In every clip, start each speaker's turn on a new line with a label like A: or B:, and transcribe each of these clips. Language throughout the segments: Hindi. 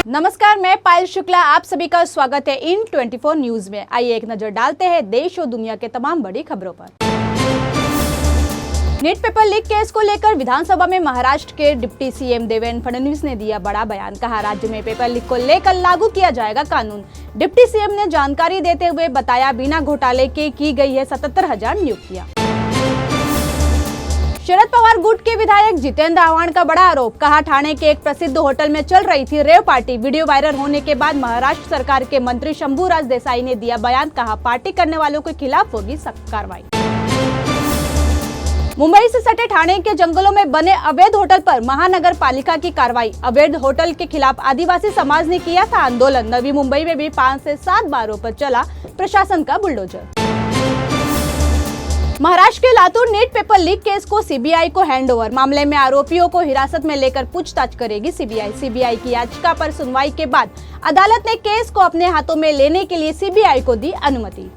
A: नमस्कार, मैं पायल शुक्ला, आप सभी का स्वागत है इन 24 न्यूज में। आइए एक नजर डालते हैं देश और दुनिया के तमाम बड़ी खबरों पर। नीट पेपर लीक केस को लेकर विधानसभा में महाराष्ट्र के डिप्टी सीएम देवेंद्र फडणवीस ने दिया बड़ा बयान। कहा, राज्य में पेपर लीक को लेकर लागू किया जाएगा कानून। डिप्टी सीएम ने जानकारी देते हुए बताया, बिना घोटाले के की गई है 77,000 नियुक्तियां। शरद पवार गुट के विधायक जितेंद्र आव्हाड का बड़ा आरोप। कहा, ठाणे के एक प्रसिद्ध होटल में चल रही थी रेव पार्टी। वीडियो वायरल होने के बाद महाराष्ट्र सरकार के मंत्री शंभूराज देसाई ने दिया बयान। कहा, पार्टी करने वालों के खिलाफ होगी सख्त कार्रवाई। मुंबई से सटे ठाणे के जंगलों में बने अवैध होटल पर महानगर पालिका की कार्रवाई। अवैध होटल के खिलाफ आदिवासी समाज ने किया था आंदोलन। नवी मुंबई में भी 5 से 7 बारों पर चला प्रशासन का बुलडोजर। महाराष्ट्र के Latur NEET paper leak case को सीबीआई को हैंडओवर। मामले में आरोपियों को हिरासत में लेकर पूछताछ करेगी सीबीआई की याचिका पर सुनवाई के बाद अदालत ने केस को अपने हाथों में लेने के लिए सीबीआई को दी अनुमति।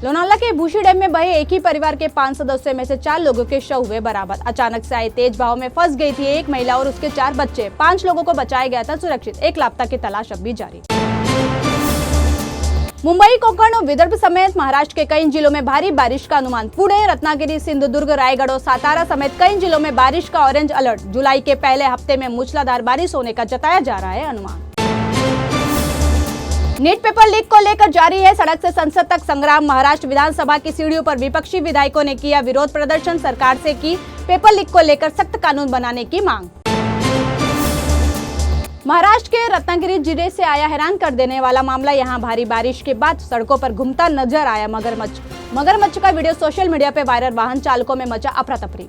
A: लोनावला के भूशी डैम में बहे एक ही परिवार के 5 सदस्यों में से 4 लोगों के शव हुए बरामद। अचानक से आए तेज बहाव में फंस गई थी एक महिला और उसके 4 बच्चे। 5 लोगों को बचाया गया था सुरक्षित। एक लापता की तलाश अब भी जारी। मुंबई, कोकण और विदर्भ समेत महाराष्ट्र के कई जिलों में भारी बारिश का अनुमान। पुणे, रत्नागिरी, सिंधुदुर्ग, रायगढ़ और सातारा समेत कई जिलों में बारिश का ऑरेंज अलर्ट। जुलाई के पहले हफ्ते में मूसलाधार बारिश होने का जताया जा रहा है अनुमान। नीट पेपर लीक को लेकर जारी है सड़क से संसद तक संग्राम। महाराष्ट्र विधानसभा की सीढ़ियों पर विपक्षी विधायकों ने किया विरोध प्रदर्शन। सरकार से की पेपर लीक को लेकर सख्त कानून बनाने की मांग। महाराष्ट्र के रत्नागिरी जिले से आया हैरान कर देने वाला मामला। यहां भारी बारिश के बाद सड़कों पर घूमता नजर आया मगरमच्छ का वीडियो सोशल मीडिया पे वायरल। वाहन चालकों में मचा अफरा तफरी।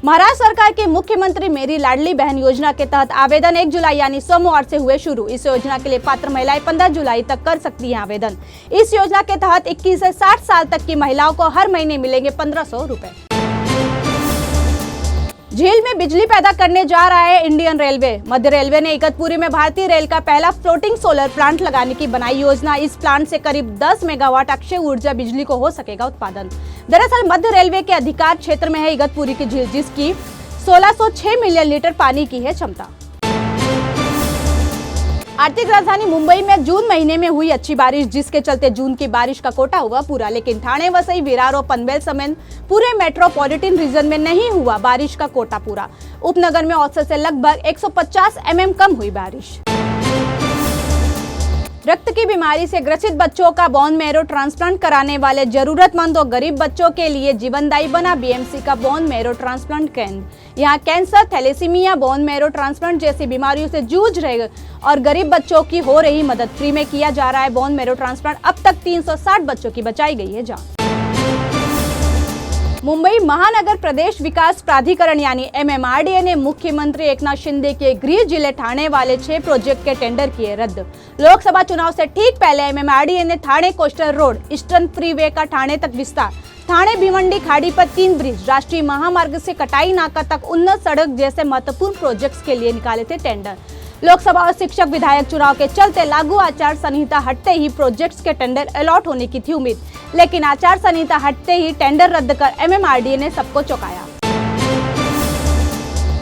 A: महाराष्ट्र सरकार के मुख्यमंत्री मेरी लाडली बहन योजना के तहत आवेदन 1 जुलाई यानी सोमवार से हुए शुरू। इस योजना के लिए पात्र महिलाएं 15 जुलाई तक कर सकती हैं आवेदन। इस योजना के तहत 21 से 60 साल तक की महिलाओं को हर महीने मिलेंगे 1500 रुपए। झील में बिजली पैदा करने जा रहा है इंडियन रेलवे। मध्य रेलवे ने इगतपुरी में भारतीय रेल का पहला फ्लोटिंग सोलर प्लांट लगाने की बनाई योजना। इस प्लांट से करीब 10 मेगावाट अक्षय ऊर्जा बिजली को हो सकेगा उत्पादन। दरअसल मध्य रेलवे के अधिकार क्षेत्र में है इगतपुरी की झील, जिसकी 1606 मिलियन लीटर पानी की है क्षमता। आर्थिक राजधानी मुंबई में जून महीने में हुई अच्छी बारिश, जिसके चलते जून की बारिश का कोटा हुआ पूरा। लेकिन ठाणे, वसई, विरार और पनवेल समेत पूरे मेट्रोपॉलिटन रीजन में नहीं हुआ बारिश का कोटा पूरा। उपनगर में औसत से लगभग 150 mm कम हुई बारिश। रक्त की बीमारी से ग्रसित बच्चों का बोन मैरो ट्रांसप्लांट कराने वाले जरूरतमंद और गरीब बच्चों के लिए जीवनदायी बना बीएमसी का बोन मैरो ट्रांसप्लांट केंद्र। यहाँ cancer, thalassemia, bone marrow transplant जैसी बीमारियों से जूझ रहे और गरीब बच्चों की हो रही मदद फ्री में किया जा रहा है बोन मैरो ट्रांसप्लांट। अब तक 360 बच्चों की बचाई गई है जान। मुंबई महानगर प्रदेश विकास प्राधिकरण यानी MMRDA ने मुख्यमंत्री एकनाथ शिंदे के गृह जिले ठाणे वाले 6 प्रोजेक्ट के टेंडर किए रद्द। लोकसभा चुनाव से ठीक पहले MMRDA ने Thane coastal road, eastern freeway का ठाणे तक विस्तार, ठाणे भिवंडी खाड़ी पर 3 ब्रिज, राष्ट्रीय महामार्ग से कटाई नाका तक उन्नत सड़क जैसे महत्वपूर्ण प्रोजेक्ट्स के लिए निकाले थे टेंडर। लोकसभा और शिक्षक विधायक चुनाव के चलते लागू आचार संहिता हटते ही प्रोजेक्ट्स के टेंडर अलॉट होने की थी उम्मीद, लेकिन आचार संहिता हटते ही टेंडर रद्द कर MMRDA ने सबको चौंकाया।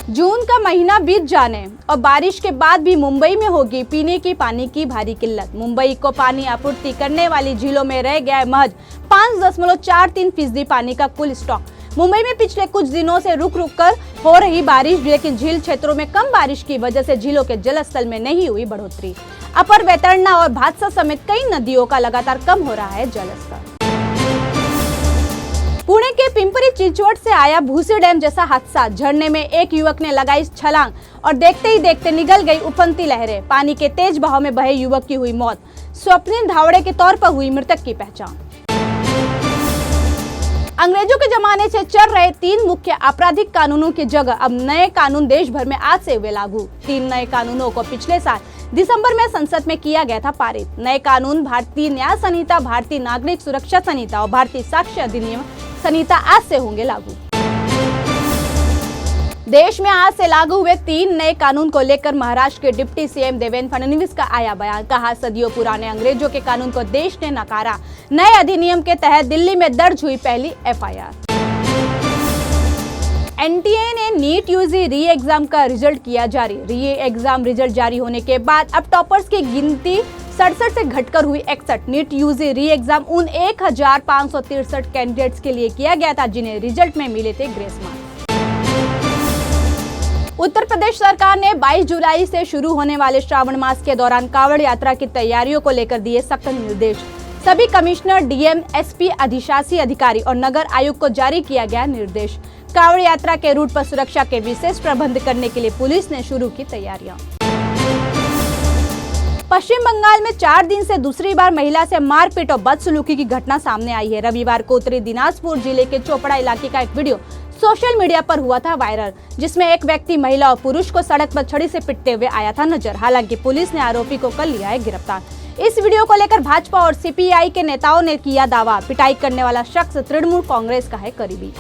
A: जून का महीना बीत जाने और बारिश के बाद भी मुंबई में होगी पीने की पानी की भारी किल्लत। मुंबई को पानी आपूर्ति करने वाली झीलों में रह गया महज 5.43% पानी का कुल स्टॉक। मुंबई में पिछले कुछ दिनों से रुक कर हो रही बारिश, लेकिन झील क्षेत्रों में कम बारिश की वजह से झीलों के जलस्तर में नहीं हुई बढ़ोतरी। अपर वैतरणा और भादसा समेत कई नदियों का लगातार कम हो रहा है जलस्तर। पुणे के पिंपरी चिंचवड से आया भूसी डैम जैसा हादसा। झरने में एक युवक ने लगाई छलांग और देखते ही देखते निगल गई उफनती लहरें। पानी के तेज बहाव में बहे युवक की हुई मौत। स्वप्निल धावड़े के तौर पर हुई मृतक की पहचान। अंग्रेजों के जमाने से चल रहे 3 मुख्य आपराधिक कानूनों की जगह अब नए कानून देश भर में आज से हुए लागू। 3 नए कानूनों को पिछले साल दिसंबर में संसद में किया गया था पारित। नए कानून भारतीय न्याय संहिता, भारतीय नागरिक सुरक्षा संहिता और भारतीय साक्ष्य अधिनियम संहिता आज से होंगे लागू। देश में आज से लागू हुए 3 नए कानून को लेकर महाराष्ट्र के डिप्टी सीएम देवेंद्र फडणवीस का आया बयान। कहा, सदियों पुराने अंग्रेजों के कानून को देश ने नकारा। नए अधिनियम के तहत दिल्ली में दर्ज हुई पहली FIR। एनटीए ने नीट यूजी री एग्जाम का रिजल्ट किया जारी। री एग्जाम रिजल्ट जारी होने के बाद अब टॉपर्स की गिनती 67 से घटकर हुई 61। नीट यूजी री एग्जाम उन 1563 कैंडिडेट्स के लिए किया गया था जिन्हें रिजल्ट में मिले थे ग्रेस मार्क्स। उत्तर प्रदेश सरकार ने 22 जुलाई से शुरू होने वाले श्रावण मास के दौरान कांवड़ यात्रा की तैयारियों को लेकर दिए सख्त निर्देश। सभी कमिश्नर, डीएम, एसपी, अधिशासी अधिकारी और नगर आयुक्त को जारी किया गया निर्देश। कांवड़ यात्रा के रूट पर सुरक्षा के विशेष प्रबंध करने के लिए पुलिस ने शुरू की तैयारियां। पश्चिम बंगाल में 4 दिन से दूसरी बार महिला से मारपीट और बदसलूकी की घटना सामने आई है। रविवार को उत्तरी दिनाजपुर जिले के चोपड़ा इलाके का एक वीडियो सोशल मीडिया पर हुआ था वायरल, जिसमें एक व्यक्ति महिला और पुरुष को सड़क पर छड़ी से पीटते हुए आया था नजर। हालांकि पुलिस ने आरोपी को कर लिया है गिरफ्तार। इस वीडियो को लेकर भाजपा और सीपीआई के नेताओं ने किया दावा। पिटाई करने वाला शख्स तृणमूल कांग्रेस का है करीबी।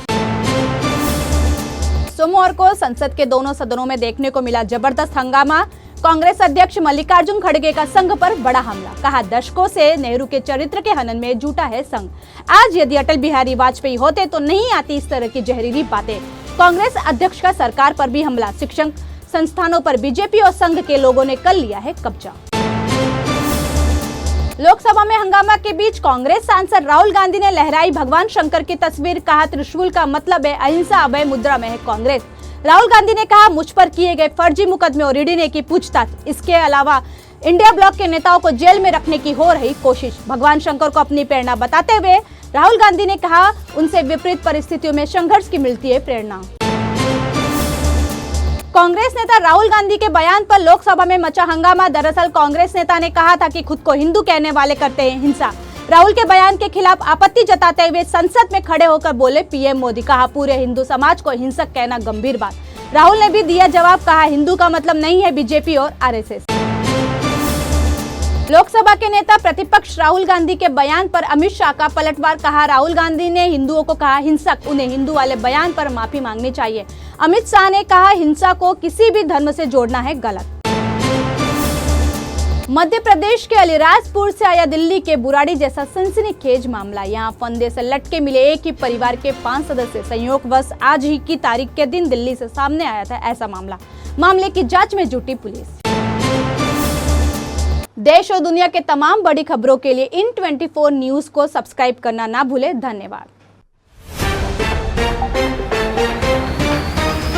A: सोमवार को संसद के दोनों सदनों में देखने को मिला जबरदस्त हंगामा। कांग्रेस अध्यक्ष मल्लिकार्जुन खड़गे का संघ पर बड़ा हमला। कहा, दशकों से नेहरू के चरित्र के हनन में जुटा है संघ। आज यदि अटल बिहारी वाजपेयी होते तो नहीं आती इस तरह की जहरीली बातें। कांग्रेस अध्यक्ष का सरकार पर भी हमला। शिक्षण संस्थानों पर बीजेपी और संघ के लोगों ने कर लिया है कब्जा। लोकसभा में हंगामा के बीच कांग्रेस सांसद राहुल गांधी ने लहराई भगवान शंकर की तस्वीर। कहा, त्रिशूल का मतलब है अहिंसा, अभय मुद्रा में है कांग्रेस। राहुल गांधी ने कहा, मुझ पर किए गए फर्जी मुकदमे और ईडी ने की पूछताछ। इसके अलावा इंडिया ब्लॉक के नेताओं को जेल में रखने की हो रही कोशिश। भगवान शंकर को अपनी प्रेरणा बताते हुए राहुल गांधी ने कहा, उनसे विपरीत परिस्थितियों में संघर्ष की मिलती है प्रेरणा। कांग्रेस नेता राहुल गांधी के बयान पर लोकसभा में मचा हंगामा। दरअसल कांग्रेस नेता ने कहा था कि खुद को हिंदू कहने वाले करते हैं हिंसा। राहुल के बयान के खिलाफ आपत्ति जताते हुए संसद में खड़े होकर बोले पीएम मोदी। कहा, पूरे हिंदू समाज को हिंसक कहना गंभीर बात। राहुल ने भी दिया जवाब। कहा, हिंदू का मतलब नहीं है बीजेपी और आरएसएस। लोकसभा के नेता प्रतिपक्ष राहुल गांधी के बयान पर अमित शाह का पलटवार। कहा, राहुल गांधी ने हिंदुओं को कहा हिंसक। उन्हें हिंदू वाले बयान पर माफी मांगनी चाहिए। अमित शाह ने कहा, हिंसा को किसी भी धर्म से जोड़ना है गलत। मध्य प्रदेश के अलीराजपुर से आया दिल्ली के बुराड़ी जैसा सनसनीखेज मामला। यहाँ फंदे से लटके मिले एक ही परिवार के 5 सदस्य। संयोगवश आज ही की तारीख के दिन दिल्ली से सामने आया था ऐसा मामले की जांच में जुटी पुलिस। देश और दुनिया के तमाम बड़ी खबरों के लिए इन 24 न्यूज को सब्सक्राइब करना ना भूले। धन्यवाद।